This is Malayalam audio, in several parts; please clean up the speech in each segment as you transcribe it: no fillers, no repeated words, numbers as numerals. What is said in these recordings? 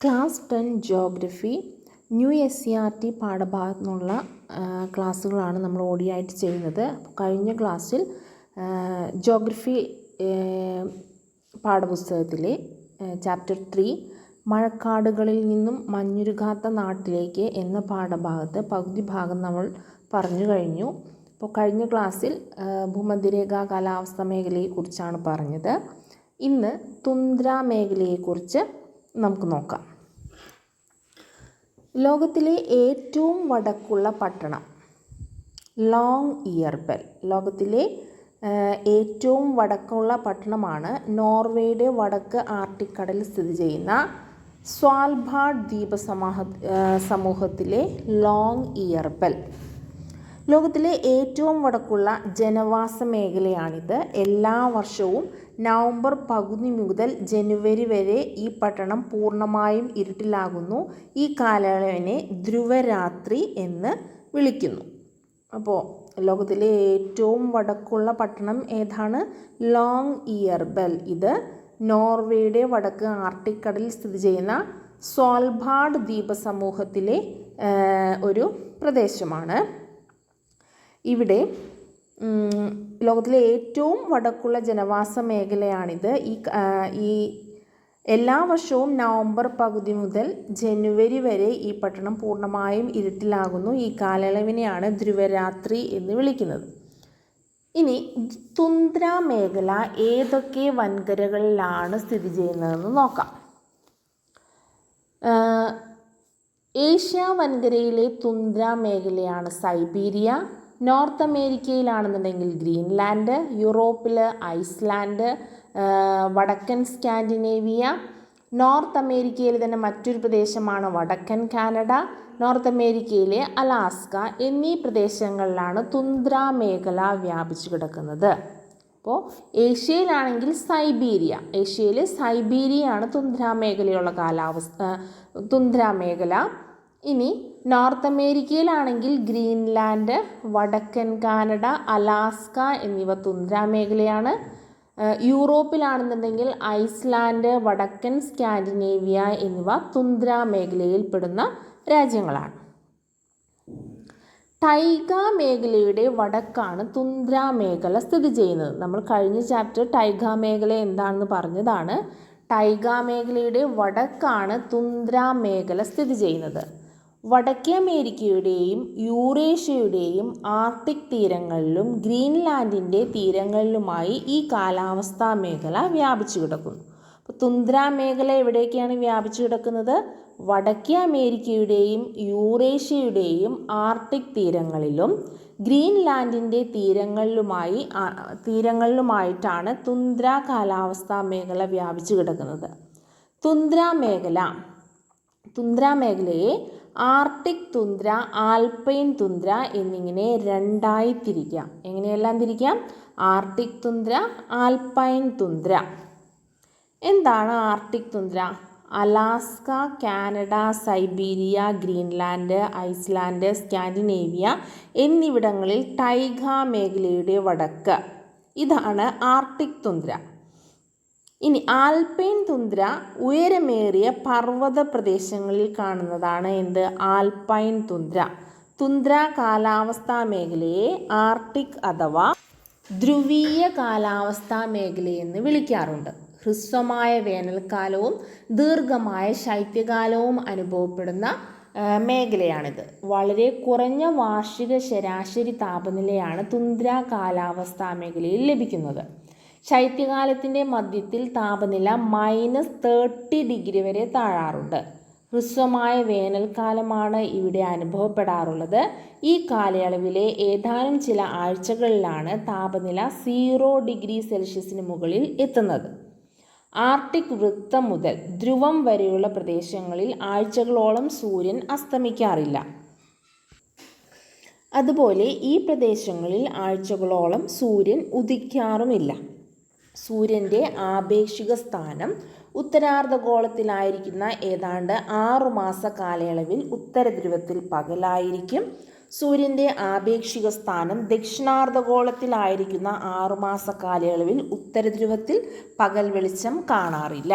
ക്ലാസ് 10 ജോഗ്രഫി ന്യൂ SCERT പാഠഭാഗത്തു നിന്നുള്ള ക്ലാസ്സുകളാണ് നമ്മൾ ഓഡിയായിട്ട് ചെയ്യുന്നത്. കഴിഞ്ഞ ക്ലാസ്സിൽ ജോഗ്രഫി പാഠപുസ്തകത്തിലെ ചാപ്റ്റർ 3 മഴക്കാടുകളിൽ നിന്നും മഞ്ഞുരുകാത്ത നാട്ടിലേക്ക് എന്ന പാഠഭാഗത്ത് പകുതി ഭാഗം നമ്മൾ പറഞ്ഞു കഴിഞ്ഞു. അപ്പോൾ കഴിഞ്ഞ ക്ലാസ്സിൽ ഭൂമധ്യരേഖാ കാലാവസ്ഥ മേഖലയെക്കുറിച്ചാണ് പറഞ്ഞത്. ഇന്ന് തുന്ദ്ര മേഖലയെക്കുറിച്ച് നമുക്ക് നോക്കാം. ലോകത്തിലെ ഏറ്റവും വടക്കുള്ള പട്ടണം ലോങ് ഇയർബെൽ. ലോകത്തിലെ ഏറ്റവും വടക്കുള്ള പട്ടണമാണ് നോർവേയുടെ വടക്ക് ആർട്ടിക് കടലിൽ സ്ഥിതി ചെയ്യുന്ന സ്വാൽബാർഡ് ദ്വീപ സമൂഹത്തിലെ ലോങ് ഇയർബെൽ. ലോകത്തിലെ ഏറ്റവും വടക്കുള്ള ജനവാസ മേഖലയാണിത്. എല്ലാ വർഷവും നവംബർ പകുതി മുതൽ ജനുവരി വരെ ഈ പട്ടണം പൂർണ്ണമായും ഇരുട്ടിലാകുന്നു. ഈ കാലയളവിനെ ധ്രുവരാത്രി എന്ന് വിളിക്കുന്നു. അപ്പോൾ ലോകത്തിലെ ഏറ്റവും വടക്കുള്ള പട്ടണം ഏതാണ്? ലോങ് ഇയർബെൽ. ഇത് നോർവേയുടെ വടക്ക് ആർട്ടിക് കടലിൽ സ്ഥിതി ചെയ്യുന്ന സ്വാൽബാർഡ് ദ്വീപ സമൂഹത്തിലെ ഒരു പ്രദേശമാണ്. ഇവിടെ ലോകത്തിലെ ഏറ്റവും വടക്കുള്ള ജനവാസ മേഖലയാണിത്. ഈ എല്ലാ വർഷവും നവംബർ പകുതി മുതൽ ജനുവരി വരെ ഈ പട്ടണം പൂർണ്ണമായും ഇരുട്ടിലാകുന്നു. ഈ കാലയളവിനെയാണ് ധ്രുവരാത്രി എന്ന് വിളിക്കുന്നത്. ഇനി തുന്ദ്ര മേഖല ഏതൊക്കെ വൻകരകളിലാണ് സ്ഥിതി ചെയ്യുന്നതെന്ന് നോക്കാം. ഏഷ്യ വൻകരയിലെ തുന്ദ്ര മേഖലയാണ് സൈബീരിയ. നോർത്ത് അമേരിക്കയിലാണെന്നുണ്ടെങ്കിൽ ഗ്രീൻലാൻഡ്, യൂറോപ്പിൽ ഐസ്ലാൻഡ്, വടക്കൻ സ്കാൻഡിനേവിയ, നോർത്ത് അമേരിക്കയിൽ തന്നെ മറ്റൊരു പ്രദേശമാണ് വടക്കൻ കാനഡ, നോർത്ത് അമേരിക്കയിലെ അലാസ്ക എന്നീ പ്രദേശങ്ങളിലാണ് തുന്ദ്ര മേഖല വ്യാപിച്ചു കിടക്കുന്നത്. അപ്പോൾ ഏഷ്യയിലാണെങ്കിൽ സൈബീരിയ, ഏഷ്യയിലെ സൈബീരിയയാണ് തുന്ദ്ര മേഖലയുള്ള തുന്ദ്ര മേഖല. ഇനി നോർത്ത് അമേരിക്കയിലാണെങ്കിൽ ഗ്രീൻലാൻഡ്, വടക്കൻ കാനഡ, അലാസ്ക എന്നിവ തുന്ദ്ര മേഖലയാണ്. യൂറോപ്പിലാണെന്നുണ്ടെങ്കിൽ ഐസ്ലാൻഡ്, വടക്കൻ സ്കാൻഡിനേവിയ എന്നിവ തുന്ദ്ര മേഖലയിൽപ്പെടുന്ന രാജ്യങ്ങളാണ്. ടൈഗ മേഖലയുടെ വടക്കാണ് തുന്ദ്ര മേഖല സ്ഥിതി ചെയ്യുന്നത്. നമ്മൾ കഴിഞ്ഞ ചാപ്റ്റർ ടൈഗ മേഖല എന്താണെന്ന് പറഞ്ഞതാണ്. ടൈഗ മേഖലയുടെ വടക്കാണ് തുന്ദ്ര മേഖല സ്ഥിതി ചെയ്യുന്നത്. വടക്കേ അമേരിക്കയുടെയും യൂറേഷ്യയുടെയും ആർട്ടിക് തീരങ്ങളിലും ഗ്രീൻലാൻഡിൻ്റെ തീരങ്ങളിലുമായി ഈ കാലാവസ്ഥാ മേഖല വ്യാപിച്ചു കിടക്കുന്നു. അപ്പോൾ തുന്ദ്ര മേഖല എവിടേക്കാണ് വ്യാപിച്ചു കിടക്കുന്നത്? വടക്കേ അമേരിക്കയുടെയും യൂറേഷ്യയുടെയും ആർട്ടിക് തീരങ്ങളിലും ഗ്രീൻലാൻഡിൻ്റെ തീരങ്ങളിലുമായിട്ടാണ് തുന്ദ്ര കാലാവസ്ഥാ മേഖല വ്യാപിച്ചു കിടക്കുന്നത്. തുന്ദ്ര മേഖലയെ ആർട്ടിക് തുന്ദ്ര, ആൽപൈൻ തുന്ദ്ര എന്നിങ്ങനെ രണ്ടായി തിരിക്കാം. എങ്ങനെയെല്ലാം തിരിക്കാം? Arctic tundra, Alpine tundra. എന്താണ് Arctic tundra? Alaska, Canada, Siberia, Greenland, Iceland, Scandinavia എന്നിവിടങ്ങളിൽ ടൈഗ മേഖലയുടെ വടക്ക്. ഇതാണ് ആർട്ടിക് തുന്ദ്ര. ഇനി ആൽപൈൻ തുന്ദ്ര ഉയരമേറിയ പർവ്വത പ്രദേശങ്ങളിൽ കാണുന്നതാണ്. എന്ത്? ആൽപൈൻ തുന്ദ്ര. തുന്ദ്ര കാലാവസ്ഥാ മേഖലയെ ആർട്ടിക് അഥവാ ധ്രുവീയ കാലാവസ്ഥാ മേഖലയെന്ന് വിളിക്കാറുണ്ട്. ഹ്രസ്വമായ വേനൽക്കാലവും ദീർഘമായ ശൈത്യകാലവും അനുഭവപ്പെടുന്ന മേഖലയാണിത്. വളരെ കുറഞ്ഞ വാർഷിക ശരാശരി താപനിലയാണ് തുന്ദ്ര കാലാവസ്ഥാ മേഖലയിൽ ലഭിക്കുന്നത്. ശൈത്യകാലത്തിൻ്റെ മധ്യത്തിൽ താപനില -30 വരെ താഴാറുണ്ട്. ഹ്രസ്വമായ വേനൽക്കാലമാണ് ഇവിടെ അനുഭവപ്പെടാറുള്ളത്. ഈ കാലയളവിലെ ഏതാനും ചില ആഴ്ചകളിലാണ് താപനില 0°C മുകളിൽ എത്തുന്നത്. ആർട്ടിക് വൃത്തം മുതൽ ധ്രുവം വരെയുള്ള പ്രദേശങ്ങളിൽ ആഴ്ചകളോളം സൂര്യൻ അസ്തമിക്കാറില്ല. അതുപോലെ ഈ പ്രദേശങ്ങളിൽ ആഴ്ചകളോളം സൂര്യൻ ഉദിക്കാറുമില്ല. സൂര്യൻ്റെ ആപേക്ഷിക സ്ഥാനം ഉത്തരാർദ്ധഗോളത്തിലായിരിക്കുന്ന ഏതാണ്ട് 6 മാസ കാലയളവിൽ ഉത്തരധ്രുവത്തിൽ പകലായിരിക്കും. സൂര്യൻ്റെ ആപേക്ഷിക സ്ഥാനം ദക്ഷിണാർദ്ധഗോളത്തിലായിരിക്കുന്ന 6 മാസ കാലയളവിൽ ഉത്തരധ്രുവത്തിൽ പകൽ വെളിച്ചം കാണാറില്ല.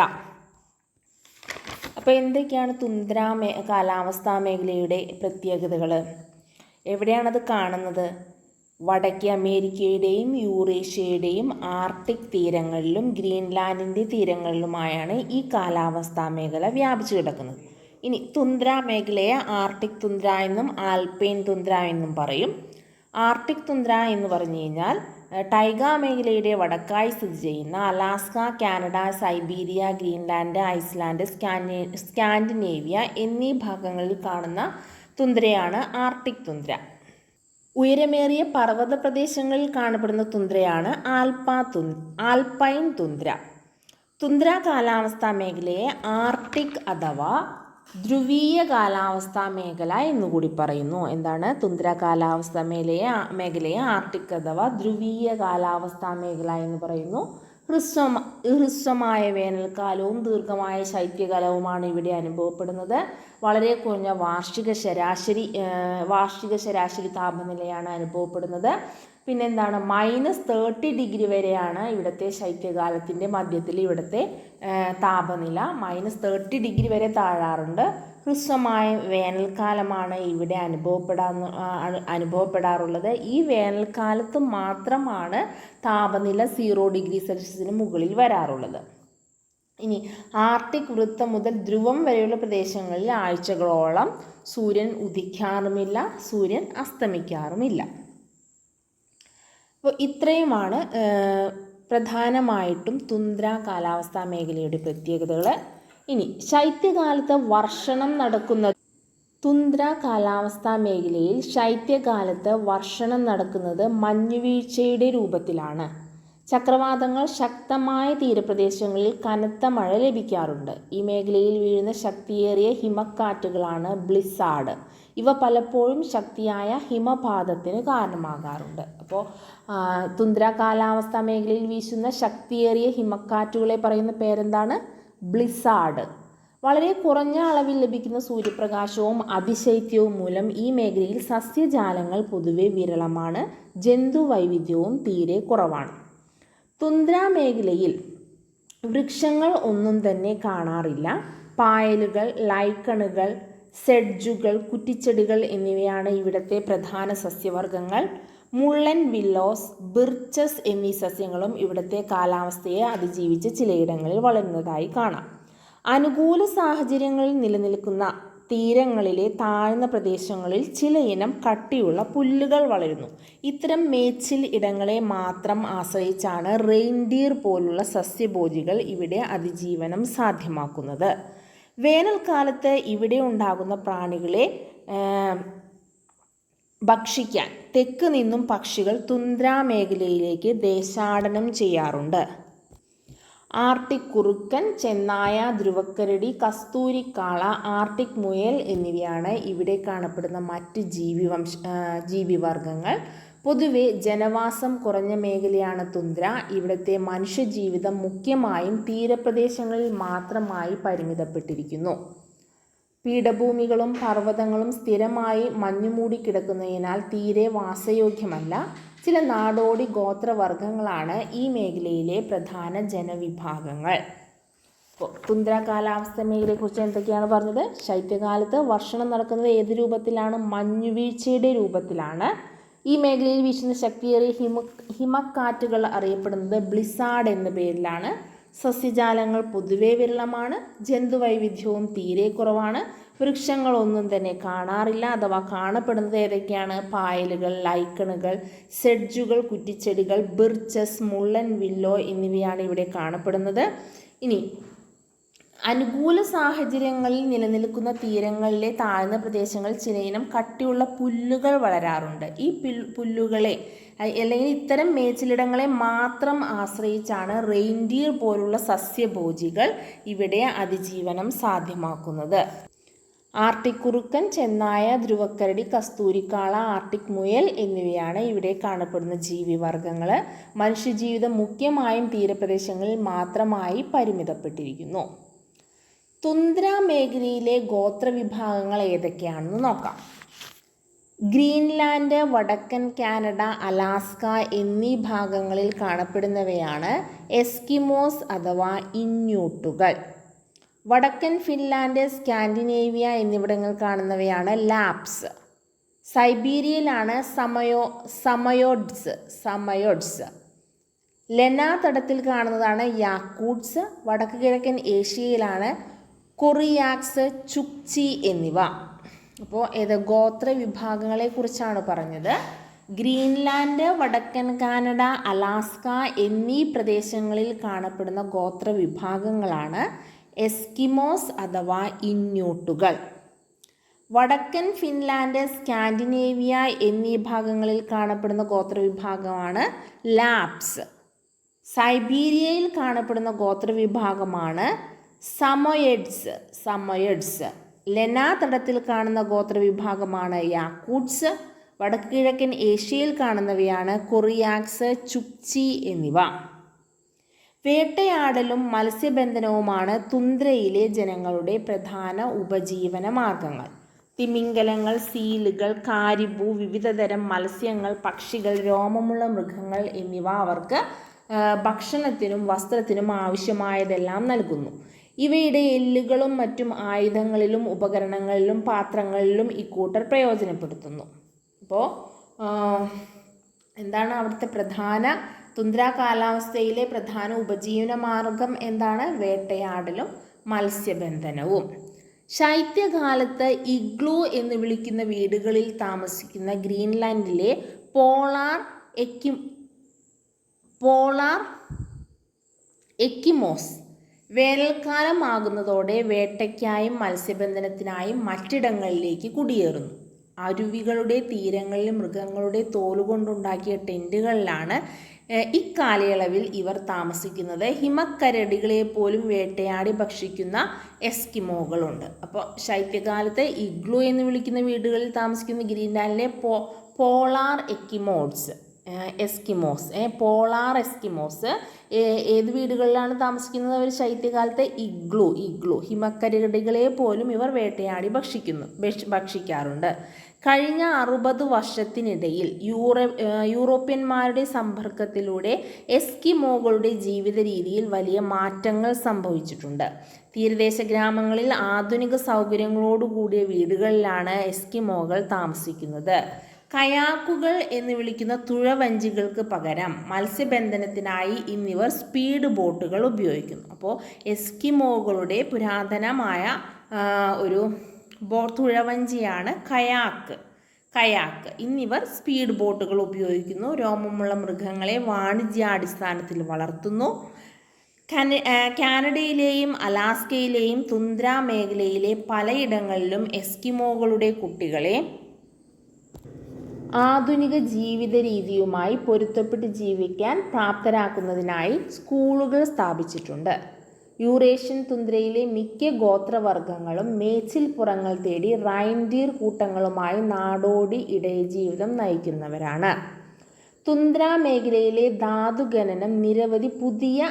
അപ്പോൾ എന്തൊക്കെയാണ് തുന്ദ്ര കാലാവസ്ഥാ മേഖലയുടെ പ്രത്യേകതകൾ? എവിടെയാണത് കാണുന്നത്? വടക്കേ അമേരിക്കയുടെയും യൂറേഷ്യയുടെയും ആർട്ടിക് തീരങ്ങളിലും ഗ്രീൻലാൻഡിൻ്റെ തീരങ്ങളിലുമായാണ് ഈ കാലാവസ്ഥാ മേഖല വ്യാപിച്ചു കിടക്കുന്നത്. ഇനി തുന്ദ്ര മേഖലയെ ആർട്ടിക് തുന്ദ്ര എന്നും ആൽപൈൻ തുന്ദ്ര എന്നും പറയും. ആർട്ടിക് തുന്ദ്ര എന്ന് പറഞ്ഞു കഴിഞ്ഞാൽ ടൈഗ മേഖലയുടെ വടക്കായി സ്ഥിതി ചെയ്യുന്ന Alaska, Canada, Siberia, Greenland, Iceland, Scandinavia എന്നീ ഭാഗങ്ങളിൽ കാണുന്ന തുന്ദ്രയാണ് ആർട്ടിക് തുന്ദ്ര. ഉയരമേറിയ പർവ്വത പ്രദേശങ്ങളിൽ കാണപ്പെടുന്ന തുന്ദ്രയാണ് ആൽപൈൻ തുന്ദ്ര. തുന്ദ്ര കാലാവസ്ഥാ മേഖലയെ ആർട്ടിക് അഥവാ ധ്രുവീയ കാലാവസ്ഥാ മേഖല എന്നുകൂടി പറയുന്നു. എന്താണ്? തുന്ദ്ര കാലാവസ്ഥാ മേഖലയെ ആർട്ടിക് അഥവാ ധ്രുവീയ കാലാവസ്ഥാ മേഖല എന്ന് പറയുന്നു. ഹ്രസ്വമായ വേനൽക്കാലവും ദീർഘമായ ശൈത്യകാലവുമാണ് ഇവിടെ അനുഭവപ്പെടുന്നത്. വളരെ കുറഞ്ഞ വാർഷിക ശരാശരി താപനിലയാണ് അനുഭവപ്പെടുന്നത്. പിന്നെന്താണ്? -30 വരെയാണ് ഇവിടുത്തെ ശൈത്യകാലത്തിൻ്റെ മധ്യത്തിൽ ഇവിടുത്തെ താപനില. -30 വരെ താഴാറുണ്ട്. ഹ്രസ്വമായ വേനൽക്കാലമാണ് ഇവിടെ അനുഭവപ്പെടാറുള്ളത്. ഈ വേനൽക്കാലത്ത് മാത്രമാണ് താപനില 0°C മുകളിൽ വരാറുള്ളത്. ഇനി ആർട്ടിക് വൃത്തം മുതൽ ധ്രുവം വരെയുള്ള പ്രദേശങ്ങളിൽ ആഴ്ചകളോളം സൂര്യൻ ഉദിക്കാറുമില്ല, സൂര്യൻ അസ്തമിക്കാറുമില്ല. അപ്പോൾ ഇത്രയുമാണ് പ്രധാനമായിട്ടും തുന്ദ്ര കാലാവസ്ഥാ മേഖലയുടെ പ്രത്യേകതകൾ. ഇനി ശൈത്യകാലത്ത് വർഷണം നടക്കുന്ന തുന്ദ്ര കാലാവസ്ഥാ മേഖലയിൽ ശൈത്യകാലത്ത് വർഷണം നടക്കുന്നത് മഞ്ഞുവീഴ്ചയുടെ രൂപത്തിലാണ്. ചക്രവാതങ്ങൾ ശക്തമായ തീരപ്രദേശങ്ങളിൽ കനത്ത മഴ ലഭിക്കാറുണ്ട്. ഈ മേഖലയിൽ വീഴുന്ന ശക്തിയേറിയ ഹിമക്കാറ്റുകളാണ് ബ്ലിസാർഡ്. ഇവ പലപ്പോഴും ശക്തിയായ ഹിമപാതത്തിന് കാരണമാകാറുണ്ട്. അപ്പോൾ തുന്ദ്ര കാലാവസ്ഥാ മേഖലയിൽ വീശുന്ന ശക്തിയേറിയ ഹിമക്കാറ്റുകളെ പറയുന്ന പേരെന്താണ്? ബ്ലിസാർഡ്. വളരെ കുറഞ്ഞ അളവിൽ ലഭിക്കുന്ന സൂര്യപ്രകാശവും അതിശൈത്യവും മൂലം ഈ മേഖലയിൽ സസ്യജാലങ്ങൾ പൊതുവെ വിരളമാണ്. ജന്തുവൈവിധ്യവും തീരെ കുറവാണ്. തുന്ദ്ര മേഖലയിൽ വൃക്ഷങ്ങൾ ഒന്നും തന്നെ കാണാറില്ല. പായലുകൾ, ലൈക്കണുകൾ, സെഡ്ജുകൾ, കുറ്റിച്ചെടികൾ എന്നിവയാണ് ഇവിടുത്തെ പ്രധാന സസ്യവർഗ്ഗങ്ങൾ. മുള്ളൻ, വില്ലോസ്, ബിർച്ചസ് എന്നീ സസ്യങ്ങളും ഇവിടുത്തെ കാലാവസ്ഥയെ അതിജീവിച്ച് ചിലയിടങ്ങളിൽ വളരുന്നതായി കാണാം. അനുകൂല സാഹചര്യങ്ങളിൽ നിലനിൽക്കുന്ന തീരങ്ങളിലെ താഴ്ന്ന പ്രദേശങ്ങളിൽ ചിലയിനം കട്ടിയുള്ള പുല്ലുകൾ വളരുന്നു. ഇത്തരം മേച്ചിൽ ഇടങ്ങളെ മാത്രം ആശ്രയിച്ചാണ് റെയിൻഡിയർ പോലുള്ള സസ്യഭോജികൾ ഇവിടെ അതിജീവനം സാധ്യമാക്കുന്നത്. വേനൽക്കാലത്ത് ഇവിടെ ഉണ്ടാകുന്ന പ്രാണികളെ ഭക്ഷിക്കാൻ തെക്ക് നിന്നും പക്ഷികൾ തുന്ദ്ര മേഖലയിലേക്ക് ദേശാടനം ചെയ്യാറുണ്ട്. ആർട്ടിക് കുറുക്കൻ, ചെന്നായ, ധ്രുവക്കരടി, കസ്തൂരിക്കാള, ആർട്ടിക് മുയൽ എന്നിവയാണ് ഇവിടെ കാണപ്പെടുന്ന മറ്റ് ജീവിവർഗങ്ങൾ. പൊതുവെ ജനവാസം കുറഞ്ഞ മേഖലയാണ് തുന്ദ്ര. ഇവിടുത്തെ മനുഷ്യജീവിതം മുഖ്യമായും തീരപ്രദേശങ്ങളിൽ മാത്രമായി പരിമിതപ്പെട്ടിരിക്കുന്നു. പീഠഭൂമികളും പർവ്വതങ്ങളും സ്ഥിരമായി മഞ്ഞുമൂടി കിടക്കുന്നതിനാൽ തീരെ വാസയോഗ്യമല്ല. ചില നാടോടി ഗോത്രവർഗ്ഗങ്ങളാണ് ഈ മേഖലയിലെ പ്രധാന ജനവിഭാഗങ്ങൾ. അപ്പോൾ തുന്ദ്ര കാലാവസ്ഥ മേഖലയെക്കുറിച്ച് എന്തൊക്കെയാണ് പറഞ്ഞത്? ശൈത്യകാലത്ത് വർഷണം നടക്കുന്നത് ഏത് രൂപത്തിലാണ്? മഞ്ഞുവീഴ്ചയുടെ രൂപത്തിലാണ്. ഈ മേഖലയിൽ വീശുന്ന ശക്തിയേറിയ ഹിമക്കാറ്റുകൾ അറിയപ്പെടുന്നത് ബ്ലിസാർഡ് എന്ന പേരിലാണ്. സസ്യജാലങ്ങൾ പൊതുവെ വിരളമാണ്. ജന്തുവൈവിധ്യവും തീരെ കുറവാണ്. വൃക്ഷങ്ങളൊന്നും തന്നെ കാണാറില്ല. അഥവാ കാണപ്പെടുന്നത് ഏതൊക്കെയാണ്? പായലുകൾ, ലൈക്കണുകൾ, സെഡ്ജുകൾ, കുറ്റിച്ചെടികൾ, ബിർച്ചസ്, മുള്ളൻ, വില്ലോ എന്നിവയാണ് ഇവിടെ കാണപ്പെടുന്നത്. ഇനി അനുകൂല സാഹചര്യങ്ങളിൽ നിലനിൽക്കുന്ന തീരങ്ങളിലെ താഴ്ന്ന പ്രദേശങ്ങളിൽ ചിലയിനം കട്ടിയുള്ള പുല്ലുകൾ വളരാറുണ്ട്. ഈ പുല്ലുകളെ അല്ലെങ്കിൽ ഇത്തരം മേച്ചിലിടങ്ങളെ മാത്രം ആശ്രയിച്ചാണ് റെയിൻഡിയർ പോലുള്ള സസ്യഭോജികൾ ഇവിടെ അതിജീവനം സാധ്യമാക്കുന്നത്. ആർട്ടിക് കുറുക്കൻ, ചെന്നായ, ധ്രുവക്കരടി, കസ്തൂരിക്കാള, ആർട്ടിക് മുയൽ എന്നിവയാണ് ഇവിടെ കാണപ്പെടുന്ന ജീവിവർഗങ്ങൾ. മനുഷ്യജീവിതം മുഖ്യമായും തീരപ്രദേശങ്ങളിൽ മാത്രമായി പരിമിതപ്പെട്ടിരിക്കുന്നു. തുന്ദ്ര മേഖലയിലെ ഗോത്രവിഭാഗങ്ങൾ ഏതൊക്കെയാണെന്ന് നോക്കാം. ഗ്രീൻലാൻഡ്, വടക്കൻ കാനഡ, അലാസ്ക എന്നീ ഭാഗങ്ങളിൽ കാണപ്പെടുന്നവയാണ് എസ്കിമോസ് അഥവാ ഇന്യൂട്ടുകൾ. വടക്കൻ ഫിൻലാൻഡ്, സ്കാൻഡിനേവിയ എന്നിവിടങ്ങൾ കാണുന്നവയാണ് ലാപ്സ്. സൈബീരിയയിലാണ് സമയോഡ്സ്. ലെന തടത്തിൽ കാണുന്നതാണ് യാക്കൂട്ട്സ്. വടക്ക് കിഴക്കൻ ഏഷ്യയിലാണ് കൊറിയാക്സ്, ചുക്ചി എന്നിവ. അപ്പോൾ ഗോത്ര വിഭാഗങ്ങളെക്കുറിച്ചാണ് പറഞ്ഞത്. ഗ്രീൻലാൻഡ്, വടക്കൻ കാനഡ, അലാസ്ക എന്നീ പ്രദേശങ്ങളിൽ കാണപ്പെടുന്ന ഗോത്ര വിഭാഗങ്ങളാണ് എസ്കിമോസ് അഥവാ ഇന്യൂട്ടുകൾ. വടക്കൻ ഫിൻലാൻഡ്, സ്കാൻഡിനേവിയ എന്നീ ഭാഗങ്ങളിൽ കാണപ്പെടുന്ന ഗോത്രവിഭാഗമാണ് ലാപ്സ്. സൈബീരിയയിൽ കാണപ്പെടുന്ന ഗോത്രവിഭാഗമാണ് സമോയെഡ്സ്. ലെന തടത്തിൽ കാണുന്ന ഗോത്രവിഭാഗമാണ് യാക്കൂട്ട്സ്. വടക്ക് കിഴക്കൻ ഏഷ്യയിൽ കാണുന്നവയാണ് കൊറിയാക്സ്, ചുക്ചി എന്നിവ. വേട്ടയാടലും മത്സ്യബന്ധനവുമാണ് തുന്ദ്രയിലെ ജനങ്ങളുടെ പ്രധാന ഉപജീവന മാർഗങ്ങൾ. തിമിംഗലങ്ങൾ, സീലുകൾ, കാരിബു, വിവിധതരം മത്സ്യങ്ങൾ, പക്ഷികൾ, രോമമുള്ള മൃഗങ്ങൾ എന്നിവ അവർക്ക് ഭക്ഷണത്തിനും വസ്ത്രത്തിനും ആവശ്യമായതെല്ലാം നൽകുന്നു. ഇവയുടെ എല്ലുകളും മറ്റും ആയുധങ്ങളിലും ഉപകരണങ്ങളിലും പാത്രങ്ങളിലും ഇക്കൂട്ടർ പ്രയോജനപ്പെടുത്തുന്നു. അപ്പോൾ എന്താണ് അവിടുത്തെ പ്രധാന തുന്ദ്ര കാലാവസ്ഥയിലെ പ്രധാന ഉപജീവന മാർഗം എന്താണ്? വേട്ടയാടലും മത്സ്യബന്ധനവും. ശൈത്യകാലത്ത് ഇഗ്ലൂ എന്ന് വിളിക്കുന്ന വീടുകളിൽ താമസിക്കുന്ന ഗ്രീൻലാൻഡിലെ പോളാർ എക്കിമോസ് വേനൽക്കാലമാകുന്നതോടെ വേട്ടയ്ക്കായും മത്സ്യബന്ധനത്തിനായും മറ്റിടങ്ങളിലേക്ക് കുടിയേറുന്നു. അരുവികളുടെ തീരങ്ങളിൽ മൃഗങ്ങളുടെ തോലുകൊണ്ടുണ്ടാക്കിയ ടെൻറ്റുകളിലാണ് ഇക്കാലയളവിൽ ഇവർ താമസിക്കുന്നത്. ഹിമക്കരടികളെ പോലും വേട്ടയാടി ഭക്ഷിക്കുന്ന എസ്കിമോകളുണ്ട്. അപ്പോൾ ശൈത്യകാലത്ത് ഇഗ്ലൂ എന്ന് വിളിക്കുന്ന വീടുകളിൽ താമസിക്കുന്ന ഗ്രീൻലാൻഡിലെ പോളാർ എസ്കിമോസ് ഏത് വീടുകളിലാണ് താമസിക്കുന്നത്? അവർ ശൈത്യകാലത്ത് ഇഗ്ലൂ ഹിമക്കരടികളെ പോലും ഇവർ വേട്ടയാടി ഭക്ഷിക്കാറുണ്ട്. കഴിഞ്ഞ 60 വർഷത്തിനിടയിൽ യൂറോപ്യന്മാരുടെ സമ്പർക്കത്തിലൂടെ എസ്കിമോകളുടെ ജീവിത രീതിയിൽ വലിയ മാറ്റങ്ങൾ സംഭവിച്ചിട്ടുണ്ട്. തീരദേശ ഗ്രാമങ്ങളിൽ ആധുനിക സൗകര്യങ്ങളോടുകൂടിയ വീടുകളിലാണ് എസ്കിമോകൾ താമസിക്കുന്നത്. കയാക്കുകൾ എന്ന് വിളിക്കുന്ന തുഴവഞ്ചികൾക്ക് പകരം മത്സ്യബന്ധനത്തിനായി ഇന്നിവർ സ്പീഡ് ബോട്ടുകൾ ഉപയോഗിക്കുന്നു. അപ്പോൾ എസ്കിമോകളുടെ പുരാതനമായ ഒരു തുഴവഞ്ചിയാണ് കയാക്ക്. ഇന്നിവർ സ്പീഡ് ബോട്ടുകൾ ഉപയോഗിക്കുന്നു. രോമമുള്ള മൃഗങ്ങളെ വാണിജ്യാടിസ്ഥാനത്തിൽ വളർത്തുന്നു. കാനഡയിലെയും അലാസ്കയിലെയും തുന്ദ്ര മേഖലയിലെ പലയിടങ്ങളിലും എസ്കിമോകളുടെ കുട്ടികളെ ആധുനിക ജീവിത രീതിയുമായി പൊരുത്തപ്പെട്ട് ജീവിക്കാൻ പ്രാപ്തരാക്കുന്നതിനായി സ്കൂളുകൾ സ്ഥാപിച്ചിട്ടുണ്ട്. യൂറേഷ്യൻ തുന്ദ്രയിലെ മിക്ക ഗോത്രവർഗങ്ങളും മേച്ചിൽപ്പുറങ്ങൾ തേടി റൈൻഡിയർ കൂട്ടങ്ങളുമായി നാടോടി ഇടയജീവിതം നയിക്കുന്നവരാണ്. തുന്ദ്ര മേഖലയിലെ ധാതുഖനനം നിരവധി പുതിയ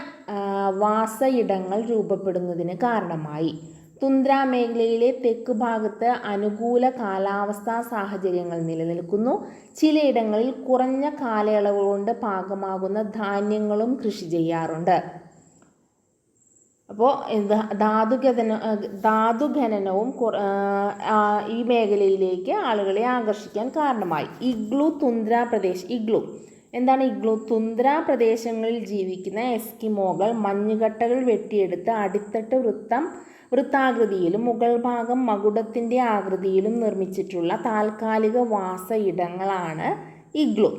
വാസയിടങ്ങൾ രൂപപ്പെടുന്നതിന് കാരണമായി. തുന്ദ്ര മേഖലയിലെ തെക്ക് ഭാഗത്ത് അനുകൂല കാലാവസ്ഥാ സാഹചര്യങ്ങൾ നിലനിൽക്കുന്നു. ചിലയിടങ്ങളിൽ കുറഞ്ഞ കാലയളവ് കൊണ്ട് പാകമാകുന്ന ധാന്യങ്ങളും കൃഷി ചെയ്യാറുണ്ട്. അപ്പോൾ ധാതുഖനനവും ഈ മേഖലയിലേക്ക് ആളുകളെ ആകർഷിക്കാൻ കാരണമായി. ഇഗ്ലൂ എന്താണ് ഇഗ്ലൂ? തുന്ദ്ര പ്രദേശങ്ങളിൽ ജീവിക്കുന്ന എസ്കിമോകൾ മഞ്ഞുകട്ടകൾ വെട്ടിയെടുത്ത് അടിത്തട്ട് വൃത്താകൃതിയിലും മുകൾ ഭാഗം മകുടത്തിൻ്റെ ആകൃതിയിലും നിർമ്മിച്ചിട്ടുള്ള താൽക്കാലിക വാസ ഇടങ്ങളാണ് ഇഗ്ലൂ.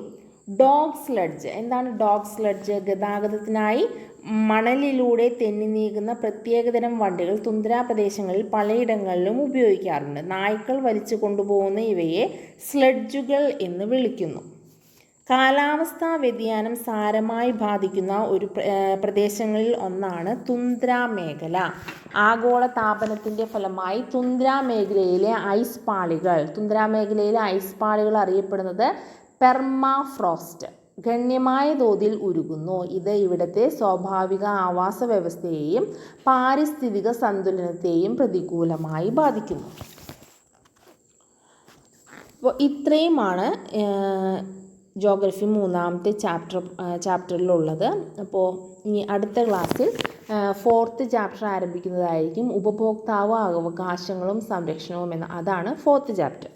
ഡോഗ് സ്ലെഡ്ജ് എന്താണ്? ഡോഗ് സ്ലെഡ്ജ് ഗതാഗതത്തിനായി മണലിലൂടെ തെന്നി നീങ്ങുന്ന പ്രത്യേകതരം വണ്ടികൾ തുന്ദ്ര പ്രദേശങ്ങളിൽ പലയിടങ്ങളിലും ഉപയോഗിക്കാറുണ്ട്. നായ്ക്കൾ വലിച്ചു കൊണ്ടുപോകുന്ന ഇവയെ സ്ലെഡ്ജുകൾ എന്ന് വിളിക്കുന്നു. കാലാവസ്ഥാ വ്യതിയാനം സാരമായി ബാധിക്കുന്ന ഒരു പ്രദേശങ്ങളിൽ ഒന്നാണ് തുന്ദ്ര മേഖല. ആഗോള താപനത്തിൻ്റെ ഫലമായി തുന്ദ്ര മേഖലയിലെ ഐസ് പാളികൾ അറിയപ്പെടുന്നത് പെർമാഫ്രോസ്റ്റ് ഗണ്യമായ തോതിൽ ഉരുകുന്നു. ഇത് ഇവിടുത്തെ സ്വാഭാവിക ആവാസ വ്യവസ്ഥയെയും പാരിസ്ഥിതിക സന്തുലനത്തെയും പ്രതികൂലമായി ബാധിക്കുന്നു. അപ്പോൾ ഇത്രയുമാണ് ജോഗ്രഫി 3-ാമത്തെ ചാപ്റ്ററിലുള്ളത്. അപ്പോൾ ഇനി അടുത്ത ക്ലാസ്സിൽ ഫോർത്ത് ചാപ്റ്റർ ആരംഭിക്കുന്നതായിരിക്കും. ഉപഭോക്താവ് അവകാശങ്ങളും സംരക്ഷണവും എന്ന, അതാണ് ഫോർത്ത് ചാപ്റ്റർ.